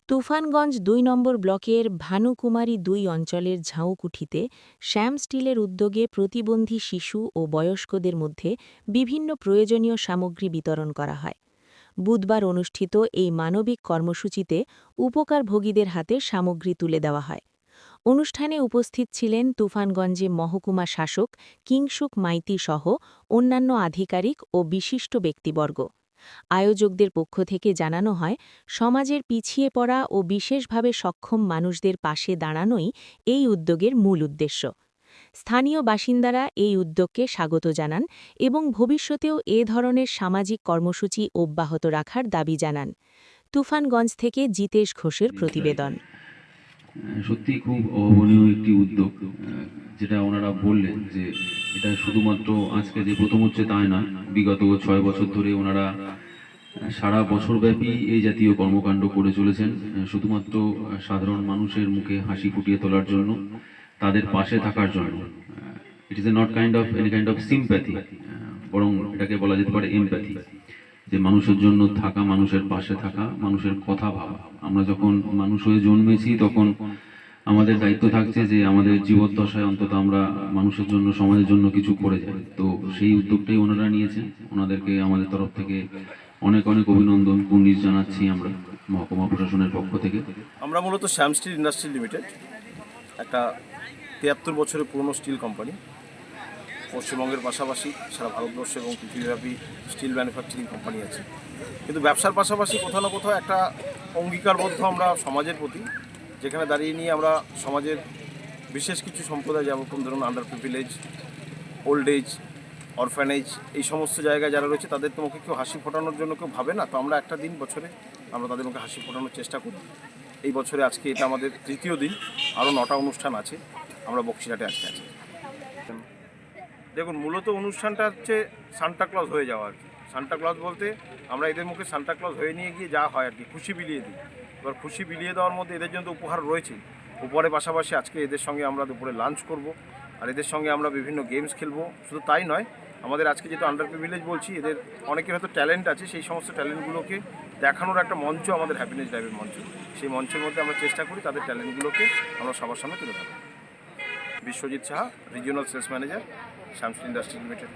তুফানগঞ্জ ২ নম্বর ব্লকের ভানুকুমারী ২ অঞ্চলের ঝাউকুঠিতে শ্যাম স্টিলের উদ্যোগে প্রতিবন্ধী শিশু ও বয়স্কদের মধ্যে বিভিন্ন প্রয়োজনীয় সামগ্রী বিতরণ করা হয়। বুধবার অনুষ্ঠিত এই মানবিক কর্মসূচিতে উপকারভোগীদের হাতে সামগ্রী তুলে দেওয়া হয়। অনুষ্ঠানে উপস্থিত ছিলেন তুফানগঞ্জে মহকুমা শাসক কিংসুক মাইতি সহ অন্যান্য আধিকারিক ও বিশিষ্ট ব্যক্তিবর্গ। আয়োজকদের পক্ষ থেকে জানানো হয়, সমাজের পিছিয়ে পড়া ও বিশেষভাবে সক্ষম মানুষদের পাশে দাঁড়ানোই এই উদ্যোগের মূল উদ্দেশ্য। স্থানীয় বাসিন্দারা এই উদ্যোগকে স্বাগত জানান এবং ভবিষ্যতেও এ ধরনের সামাজিক কর্মসূচি অব্যাহত রাখার দাবি জানান। তুফানগঞ্জ থেকে জিতেশ ঘোষের প্রতিবেদন। সত্যিই খুব অভাবনীয় একটি উদ্যোগ, যেটা ওনারা বললেন যে এটা শুধুমাত্র আজকে যে প্রথম হচ্ছে তাই নয়, বিগত ৬ বছর ধরে ওনারা সারা বছরব্যাপী এই জাতীয় কর্মকাণ্ড করে চলেছেন, শুধুমাত্র সাধারণ মানুষের মুখে হাসি ফুটিয়ে তোলার জন্য, তাদের পাশে থাকার জন্য। It is a not any kind of sympathy, বরং এটাকে বলা যেতে পারে এমপ্যাথি, যে মানুষের জন্য থাকা, মানুষের পাশে থাকা, মানুষের কথা ভাবা। আমরা যখন মানুষ হয়ে জন্মেছি তখন আমাদের দায়িত্ব থাকছে যে আমাদের জীবদ্দশায় অন্তত আমরা মানুষের জন্য, সমাজের জন্য কিছু করে যাই। তো সেই উদ্যোগটাই ওনারা নিয়েছেন। ওনাদেরকে আমাদের তরফ থেকে অনেক অনেক অভিনন্দন, কুর্নিশ জানাচ্ছি আমরা মহকুমা প্রশাসনের পক্ষ থেকে। আমরা মূলত শ্যাম স্টিল ইন্ডাস্ট্রি লিমিটেড, একটা ৭৩ বছরের পুরনো স্টিল কোম্পানি। পশ্চিমবঙ্গের পাশাপাশি সারা ভারতবর্ষ এবং পৃথিবীব্যাপী স্টিল ম্যানুফ্যাকচারিং কোম্পানি আছে, কিন্তু ব্যবসার পাশাপাশি কোথাও না কোথাও একটা অঙ্গীকারবদ্ধ আমরা সমাজের প্রতি, যেখানে দাঁড়িয়ে নিয়ে আমরা সমাজের বিশেষ কিছু সম্প্রদায়, যেমন ধরুন under privilege, old age, orphanage, এই সমস্ত জায়গায় যারা রয়েছে তাদের তো মুখে কেউ হাসি ফোটানোর জন্য কেউ ভাবে না। তো আমরা একটা দিন বছরে আমরা তাদের মুখে হাসি ফোটানোর চেষ্টা করি। এই বছরে আজকে এটা আমাদের ৩য় দিন, আরও ৯টা অনুষ্ঠান আছে। আমরা বক্সিরহাটে আজকে আছি। দেখুন, মূলত অনুষ্ঠানটা হচ্ছে সান্টাক্লজ হয়ে যাওয়া আর কি। সান্টাক্লজ বলতে আমরা এদের মুখে সান্টাক্লজ হয়ে নিয়ে গিয়ে যা হয় আর কি, খুশি বিলিয়ে দিই। এবার খুশি বিলিয়ে দেওয়ার মধ্যে এদের জন্য উপহার রয়েছে। উপহারের পাশাপাশি আজকে এদের সঙ্গে আমরা দুপুরে লাঞ্চ করব, আর এদের সঙ্গে আমরা বিভিন্ন গেমস খেলবো। শুধু তাই নয়, আমাদের আজকে যেহেতু আন্ডার প্রিভিলেজ বলছি, এদের অনেকের হয়তো ট্যালেন্ট আছে, সেই সমস্ত ট্যালেন্টগুলোকে দেখানোর একটা মঞ্চ আমাদের হ্যাপিনেস ড্রাইভের মঞ্চ। সেই মঞ্চের মধ্যে আমরা চেষ্টা করি তাদের ট্যালেন্টগুলোকে আমরা সবার সামনে তুলে ধরব। Biswajit Saha, regional sales manager, Shyam steel industry limited.